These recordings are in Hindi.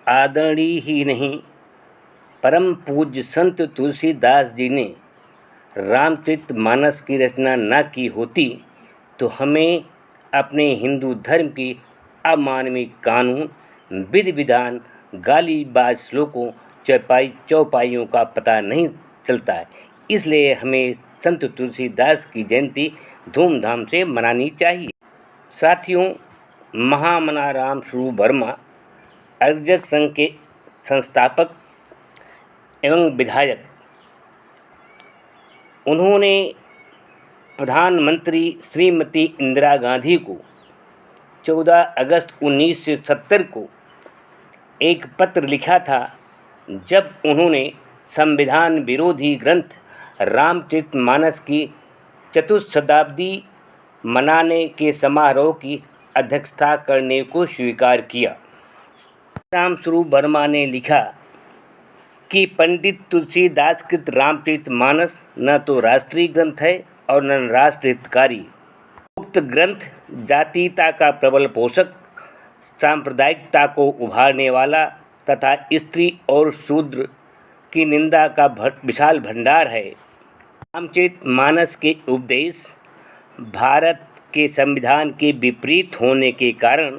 आदरणीय ही नहीं, परम पूज्य संत तुलसीदास जी ने रामचरितमानस की रचना न की होती तो हमें अपने हिंदू धर्म की अमानवीय कानून, विधि विधान, गालीबाज श्लोकों, चौपाइयों का पता नहीं चलता है। इसलिए हमें संत तुलसीदास की जयंती धूमधाम से मनानी चाहिए। साथियों, महामना राम स्वरूप वर्मा अर्जक संघ के संस्थापक एवं विधायक, उन्होंने प्रधानमंत्री श्रीमती इंदिरा गांधी को 14 अगस्त 1970 को एक पत्र लिखा था, जब उन्होंने संविधान विरोधी ग्रंथ रामचरितमानस की चतुशताब्दी मनाने के समारोह की अध्यक्षता करने को स्वीकार किया। राम स्वरूप वर्मा ने लिखा कि पंडित तुलसीदास कृत रामचरितमानस न तो राष्ट्रीय ग्रंथ है और न राष्ट्र हितकारी। उक्त ग्रंथ जातीयता का प्रबल पोषक, सांप्रदायिकता को उभारने वाला तथा स्त्री और शूद्र की निंदा का विशाल भंडार है। रामचरितमानस के उपदेश भारत के संविधान के विपरीत होने के कारण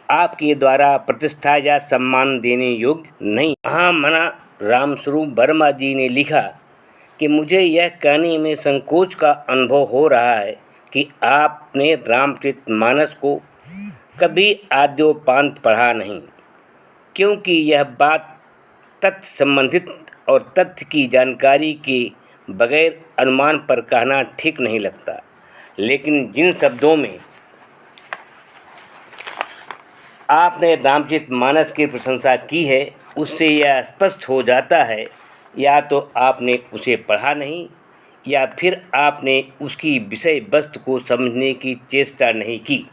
आपके द्वारा प्रतिष्ठा या सम्मान देने योग्य नहीं। महामना रामस्वरूप वर्मा जी ने लिखा कि मुझे यह कहने में संकोच का अनुभव हो रहा है कि आपने रामचरितमानस को कभी आद्योपांत पढ़ा नहीं, क्योंकि यह बात तथ्य संबंधित और तथ्य की जानकारी के बगैर अनुमान पर कहना ठीक नहीं लगता। लेकिन जिन शब्दों में आपने रामचरितमानस की प्रशंसा की है, उससे यह स्पष्ट हो जाता है या तो आपने उसे पढ़ा नहीं या फिर आपने उसकी विषय वस्तु को समझने की चेष्टा नहीं की।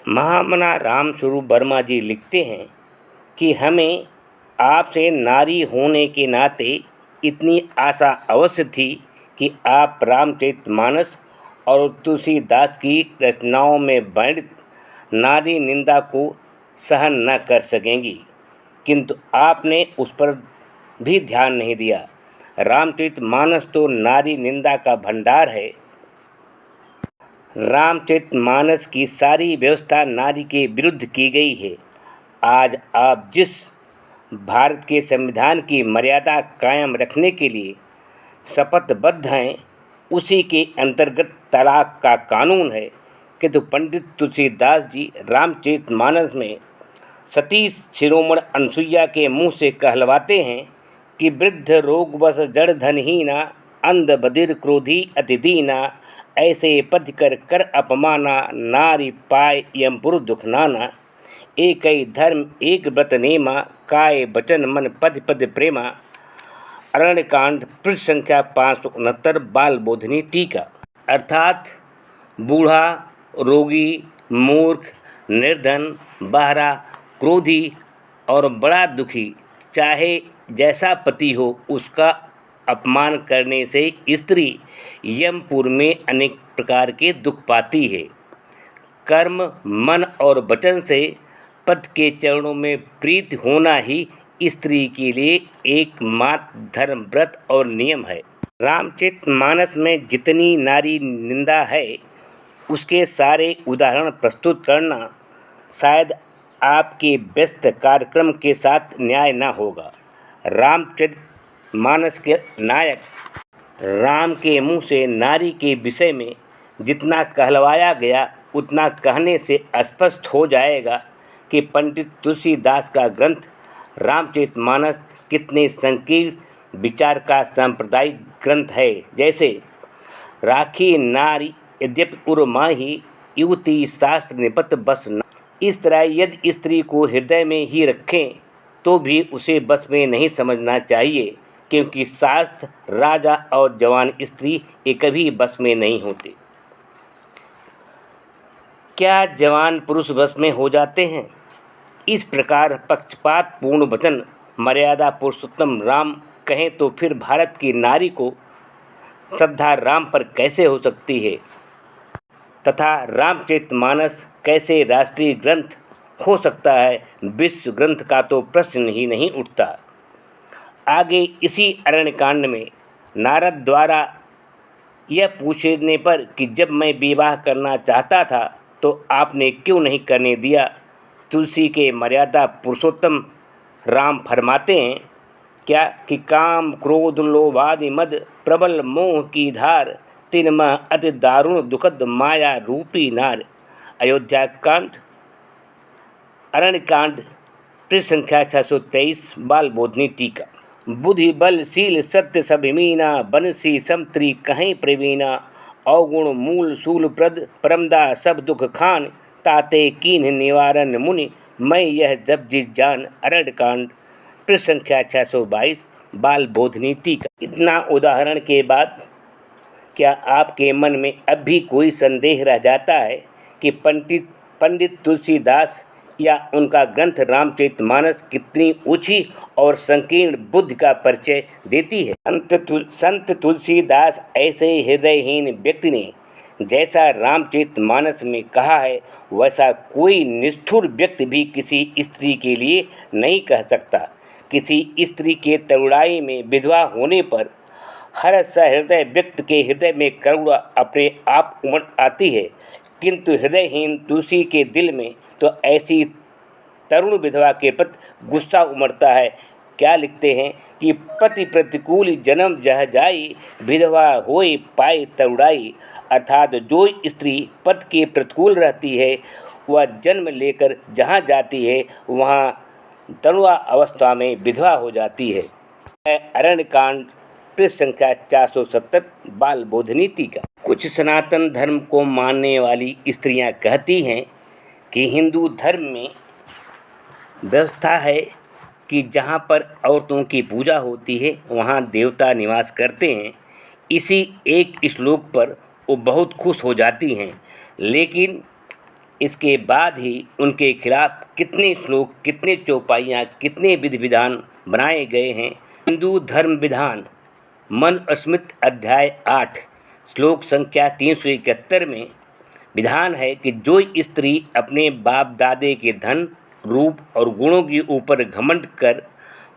महामना रामस्वरूप वर्मा जी लिखते हैं कि हमें आपसे नारी होने के नाते इतनी आशा अवश्य थी कि आप रामचरितमानस और तुलसीदास की रचनाओं में वर्णित नारी निंदा को सहन न कर सकेंगी, किंतु आपने उस पर भी ध्यान नहीं दिया। रामचरितमानस तो नारी निंदा का भंडार है। रामचरितमानस की सारी व्यवस्था नारी के विरुद्ध की गई है। आज आप जिस भारत के संविधान की मर्यादा कायम रखने के लिए शपथबद्ध हैं, उसी के अंतर्गत तलाक का कानून है, किंतु पंडित तुलसीदास जी रामचरितमानस में सती शिरोमणि अनसुईया के मुँह से कहलवाते हैं कि वृद्ध रोगवश जड़ धनहीना, अंध बधिर क्रोधी अतिदीना, ऐसे पथ कर कर अपमाना, नारी पाए यमपुर दुखनाना, एक ही धर्म एक व्रत नेमा, काय बचन मन पद पद प्रेमा। अरण्यकांड पृष्ठ संख्या 569, बाल बोधिनी टीका। अर्थात बूढ़ा, रोगी, मूर्ख, निर्धन, बहरा, क्रोधी और बड़ा दुखी, चाहे जैसा पति हो, उसका अपमान करने से स्त्री यमपुर में अनेक प्रकार के दुख पाती है। कर्म, मन और वचन से पति के चरणों में प्रीत होना ही स्त्री के लिए एकमात्र धर्म, व्रत और नियम है। रामचरितमानस में जितनी नारी निंदा है, उसके सारे उदाहरण प्रस्तुत करना शायद आपके व्यस्त कार्यक्रम के साथ न्याय न होगा। रामचरितमानस के नायक राम के मुँह से नारी के विषय में जितना कहलवाया गया, उतना कहने से स्पष्ट हो जाएगा कि पंडित तुलसीदास का ग्रंथ रामचरितमानस कितने संकीर्ण विचार का सांप्रदायिक ग्रंथ है। जैसे राखी नारी यद्यपि उर्माही, युवती शास्त्र निपत बस न। इस तरह यदि स्त्री को हृदय में ही रखें तो भी उसे बस में नहीं समझना चाहिए, क्योंकि शास्त्र, राजा और जवान स्त्री ये कभी बस में नहीं होते। क्या जवान पुरुष बस में हो जाते हैं? इस प्रकार पक्षपात पूर्ण वचन मर्यादा पुरुषोत्तम राम कहें तो फिर भारत की नारी को श्रद्धा राम पर कैसे हो सकती है, तथा रामचरितमानस कैसे राष्ट्रीय ग्रंथ हो सकता है विश्व ग्रंथ का तो प्रश्न ही नहीं उठता। आगे इसी अरण्यकांड में नारद द्वारा यह पूछने पर कि जब मैं विवाह करना चाहता था तो आपने क्यों नहीं करने दिया, तुलसी के मर्यादा पुरुषोत्तम राम फरमाते हैं क्या कि काम क्रोध लोभादि मद प्रबल मोह की धार, तिनमह अति दारुण दुखद माया रूपी नार। अयोध्या कांड अरण्यकांड पृष्ठ संख्या 623 बाल बोधनी टीका। बुद्धि बल शील सत्य सभिमीना, बनसी समत्री कहीं प्रवीणा, अवगुण मूल शूल प्रद परमदा सब दुख खान, ताते कीन्ह निवारण मुनि मैं यह जब जिस जान। अरण्यकांड पृष्ठ संख्या 622 बाल बोधनी टीका। इतना उदाहरण के बाद क्या आपके मन में अब भी कोई संदेह रह जाता है कि पंडित तुलसीदास या उनका ग्रंथ रामचरितमानस कितनी ऊंची और संकीर्ण बुद्धि का परिचय देती है। संत तुलसीदास ऐसे हृदयहीन व्यक्ति ने जैसा रामचरितमानस में कहा है वैसा कोई निष्ठुर व्यक्ति भी किसी स्त्री के लिए नहीं कह सकता। किसी स्त्री के तरुणाई में विधवा होने पर हर सहृदय व्यक्ति के हृदय में करुणा अपने आप उमड़ आती है, किंतु हृदयहीन तुलसी के दिल में तो ऐसी तरुण विधवा के प्रति गुस्सा उमड़ता है। क्या लिखते हैं कि पति प्रतिकूल जन्म जह जाई, विधवा होए पाए तरुणाई। अर्थात जो स्त्री पति के प्रतिकूल रहती है वह जन्म लेकर जहाँ जाती है वहाँ तरुणा अवस्था में विधवा हो जाती है। अरण्यकांड पृष्ठ संख्या 470 बाल बोधनी टीका। कुछ सनातन धर्म को मानने वाली स्त्रियां कहती हैं कि हिंदू धर्म में व्यवस्था है कि जहाँ पर औरतों की पूजा होती है वहाँ देवता निवास करते हैं। इसी एक श्लोक पर वो बहुत खुश हो जाती हैं, लेकिन इसके बाद ही उनके खिलाफ कितने श्लोक, कितने चौपाइयाँ, कितने विधि विधान बनाए गए हैं। हिंदू धर्म विधान मनुस्मृति अध्याय 8 श्लोक संख्या 371 में विधान है कि जो स्त्री अपने बाप दादे के धन रूप और गुणों के ऊपर घमंड कर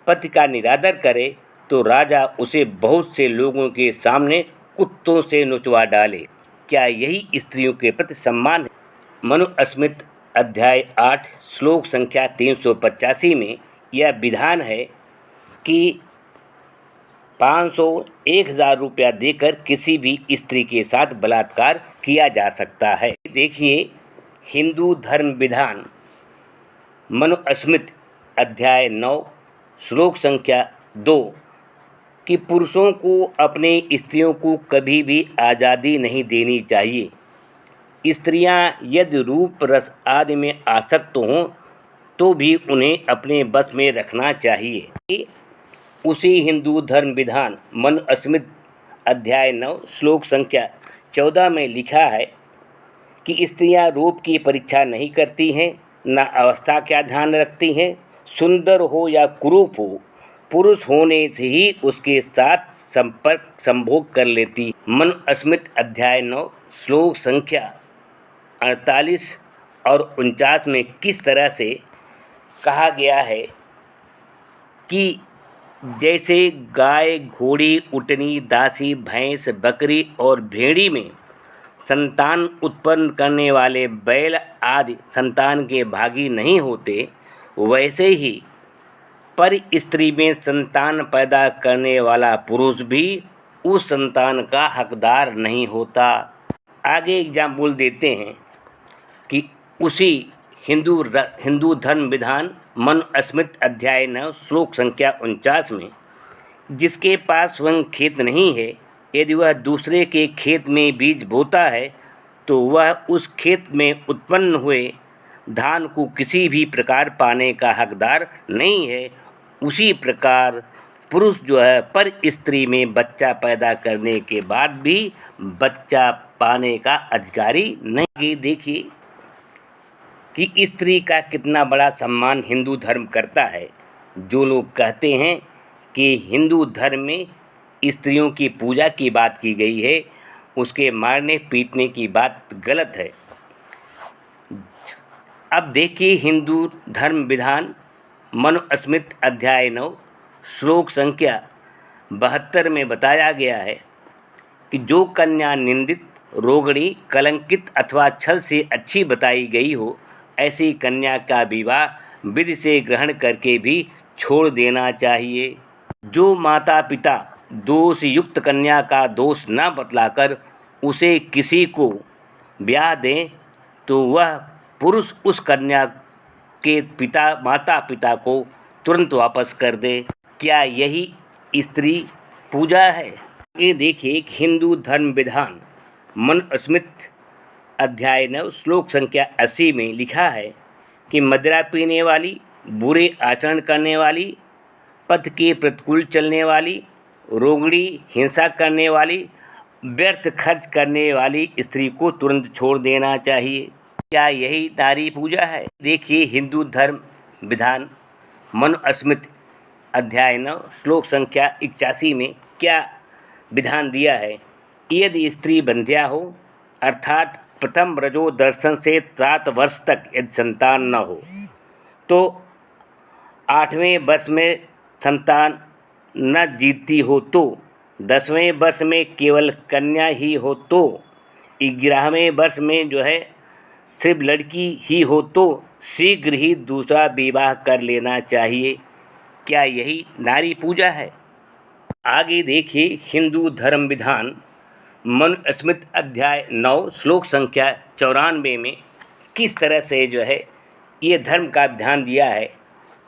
पति का निरादर करे तो राजा उसे बहुत से लोगों के सामने कुत्तों से नुचवा डाले। क्या यही स्त्रियों के प्रति सम्मान है? मनुस्मृति अध्याय 8 श्लोक संख्या 385 में यह विधान है कि 500-1000 रुपया देकर किसी भी स्त्री के साथ बलात्कार किया जा सकता है। देखिए हिंदू धर्म विधान मनुस्मृति अध्याय 9 श्लोक संख्या 2 कि पुरुषों को अपने स्त्रियों को कभी भी आज़ादी नहीं देनी चाहिए। स्त्रियां यदि रूप रस आदि में आसक्त हों तो भी उन्हें अपने बस में रखना चाहिए। उसी हिंदू धर्म विधान मनुस्मृति अध्याय 9 श्लोक संख्या 14 में लिखा है कि स्त्रियां रूप की परीक्षा नहीं करती हैं, न अवस्था का ध्यान रखती हैं। सुंदर हो या कुरूप हो, पुरुष होने से ही उसके साथ संभोग कर लेती। मनुस्मृति अध्याय 9 श्लोक संख्या 48 और 49 में किस तरह से कहा गया है कि जैसे गाय, घोड़ी, उटनी, दासी, भैंस, बकरी और भेड़ी में संतान उत्पन्न करने वाले बैल आदि संतान के भागी नहीं होते, वैसे ही पर स्त्री में संतान पैदा करने वाला पुरुष भी उस संतान का हकदार नहीं होता। आगे एग्जाम्पल देते हैं कि उसी हिंदू धर्म विधान मनुस्मृति अध्याय 9 श्लोक संख्या 49 में जिसके पास स्वयं खेत नहीं है, यदि वह दूसरे के खेत में बीज बोता है तो वह उस खेत में उत्पन्न हुए धान को किसी भी प्रकार पाने का हकदार नहीं है। उसी प्रकार पुरुष जो है पर स्त्री में बच्चा पैदा करने के बाद भी बच्चा पाने का अधिकारी नहीं। देखिए कि स्त्री का कितना बड़ा सम्मान हिंदू धर्म करता है। जो लोग कहते हैं कि हिंदू धर्म में स्त्रियों की पूजा की बात की गई है, उसके मारने पीटने की बात गलत है। अब देखिए हिंदू धर्म विधान मनुस्मृति अध्याय 9 श्लोक संख्या 72 में बताया गया है कि जो कन्या निंदित, रोगणी, कलंकित अथवा छल से अच्छी बताई गई हो, ऐसी कन्या का विवाह विधि से ग्रहण करके भी छोड़ देना चाहिए। जो माता पिता दोष युक्त कन्या का दोष न बतलाकर उसे किसी को ब्याह दें तो वह पुरुष उस कन्या के माता पिता को तुरंत वापस कर दे। क्या यही स्त्री पूजा है? ये देखिए हिंदू धर्म विधान मनुस्मृति अध्याय 9 श्लोक संख्या 80 में लिखा है कि मदिरा पीने वाली, बुरे आचरण करने वाली, पथ के प्रतिकूल चलने वाली, रोगड़ी, हिंसा करने वाली, व्यर्थ खर्च करने वाली स्त्री को तुरंत छोड़ देना चाहिए। क्या यही नारी पूजा है? देखिए हिंदू धर्म विधान मनुस्मृति अध्याय 9 श्लोक संख्या 81 में क्या विधान दिया है। यदि स्त्री बंध्या हो अर्थात प्रथम रजो दर्शन से 7 वर्ष तक यदि संतान न हो तो 8वें वर्ष में संतान न जीतती हो तो 10वें वर्ष में केवल कन्या ही हो तो 11वें वर्ष में जो है सिर्फ लड़की ही हो तो शीघ्र ही दूसरा विवाह कर लेना चाहिए। क्या यही नारी पूजा है? आगे देखिए हिंदू धर्म विधान मनुस्मृति अध्याय 9 श्लोक संख्या 94 में किस तरह से जो है ये धर्म का विधान दिया है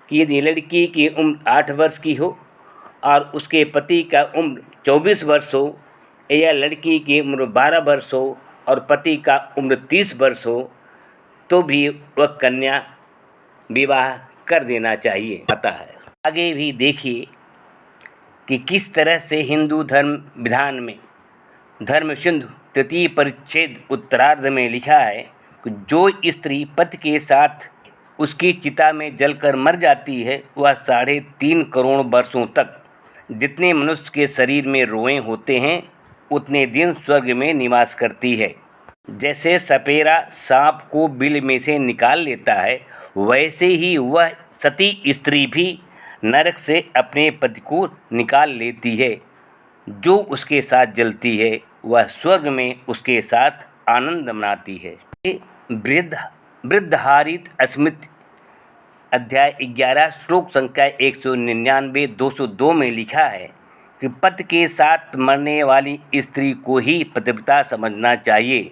कि यदि लड़की की उम्र 8 वर्ष की हो और उसके पति का उम्र 24 वर्ष हो या लड़की की उम्र 12 वर्ष हो और पति का उम्र 30 वर्ष हो तो भी वह कन्या विवाह कर देना चाहिए आता है। आगे भी देखिए कि किस तरह से हिंदू धर्म विधान में धर्म सिंधु तृतीय परिच्छेद उत्तरार्ध में लिखा है कि जो स्त्री पति के साथ उसकी चिता में जलकर मर जाती है वह 3.5 करोड़ वर्षों तक जितने मनुष्य के शरीर में रोएं होते हैं उतने दिन स्वर्ग में निवास करती है। जैसे सपेरा सांप को बिल में से निकाल लेता है वैसे ही वह सती स्त्री भी नरक से अपने पति को निकाल लेती है। जो उसके साथ जलती है वह स्वर्ग में उसके साथ आनंद मनाती है। वृद्धहारित स्मृति अध्याय 11 श्लोक संख्या 199 202 में लिखा है कि पति के साथ मरने वाली स्त्री को ही पतिव्रता समझना चाहिए।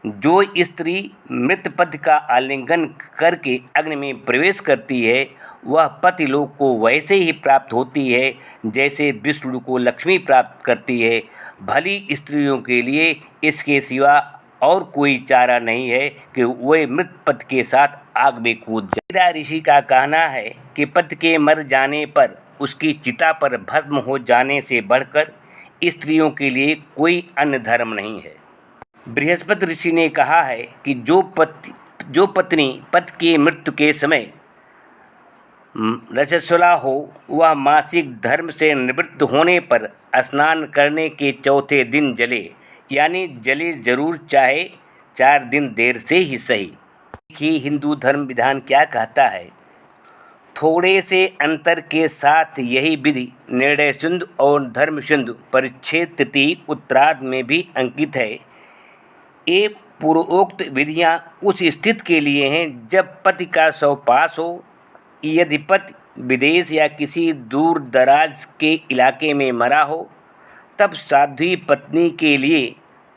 जो स्त्री मृत पति का आलिंगन करके अग्नि में प्रवेश करती है वह पति लोक को वैसे ही प्राप्त होती है जैसे विष्णु को लक्ष्मी प्राप्त करती है। भली स्त्रियों के लिए इसके सिवा और कोई चारा नहीं है कि वे मृत पति के साथ आग में कूद जाए। ऋषि का कहना है कि पति के मर जाने पर उसकी चिता पर भस्म हो जाने से बढ़कर स्त्रियों के लिए कोई अन्य धर्म नहीं है। बृहस्पति ऋषि ने कहा है कि जो पत्नी पति की मृत्यु के समय रजस्वला हो वह मासिक धर्म से निवृत्त होने पर स्नान करने के चौथे दिन जले, यानी जले जरूर चाहे 4 दिन देर से ही सही। देखिए हिंदू धर्म विधान क्या कहता है। थोड़े से अंतर के साथ यही विधि निर्णय सिंधु और धर्म सिंधु परिच्छेद तृतीय उत्तरार्ध में भी अंकित है। ये पूर्वोक्त विधियाँ उस स्थिति के लिए हैं जब पति का शव पास हो। यदि पति विदेश या किसी दूर दराज के इलाके में मरा हो तब साध्वी पत्नी के लिए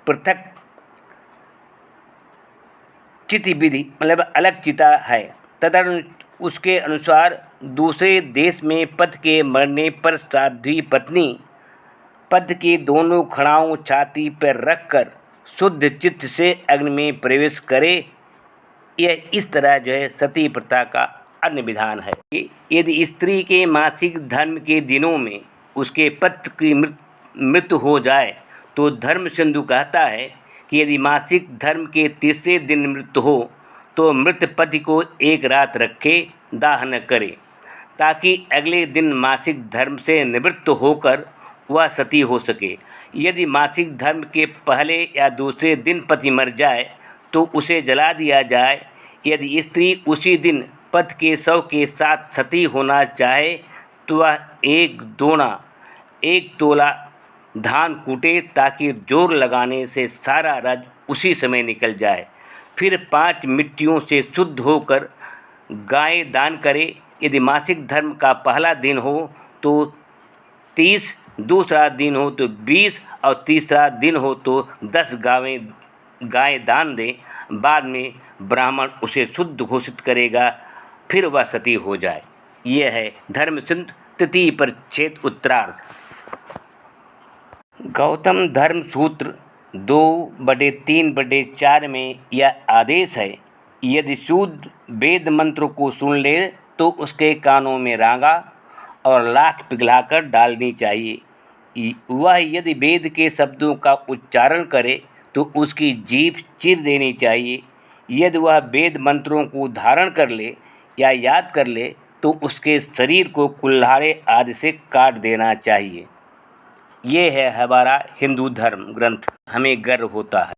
पृथक चिति विधि मतलब अलग चिता है तथा उसके अनुसार दूसरे देश में पति के मरने पर साध्वी पत्नी पति की दोनों खड़ाओं छाती पर रखकर शुद्ध चित्त से अग्नि में प्रवेश करे। यह इस तरह जो है सती प्रथा का अन्य विधान है। यदि स्त्री के मासिक धर्म के दिनों में उसके पति की मृत्यु हो जाए तो धर्म सिंधु कहता है कि यदि मासिक धर्म के तीसरे दिन मृत्यु हो तो मृत पति को एक रात रखे दाह न करे ताकि अगले दिन मासिक धर्म से निवृत्त होकर वह सती हो सके। यदि मासिक धर्म के पहले या दूसरे दिन पति मर जाए तो उसे जला दिया जाए यदि स्त्री उसी दिन पति के शव के साथ सती होना चाहे तो वह एक तोला धान कूटे ताकि जोर लगाने से सारा रज उसी समय निकल जाए। फिर 5 मिट्टियों से शुद्ध होकर गाय दान करे। यदि मासिक धर्म का पहला दिन हो तो 30, दूसरा दिन हो तो 20 और तीसरा दिन हो तो 10 गाय दान दें। बाद में ब्राह्मण उसे शुद्ध घोषित करेगा, फिर वह सती हो जाए। यह है धर्मसिद्ध तृतीय परिच्छेद उत्तरार्ध। गौतम धर्म सूत्र 2/3/4 में यह आदेश है, यदि शूद्र वेद मंत्र को सुन ले तो उसके कानों में रांगा और लाख पिघलाकर डालनी चाहिए। वह यदि वेद के शब्दों का उच्चारण करे तो उसकी जीभ चीर देनी चाहिए। यदि वह वेद मंत्रों को धारण कर ले या याद कर ले तो उसके शरीर को कुल्हाड़े आदि से काट देना चाहिए। ये है हमारा हिंदू धर्म ग्रंथ, हमें गर्व होता है।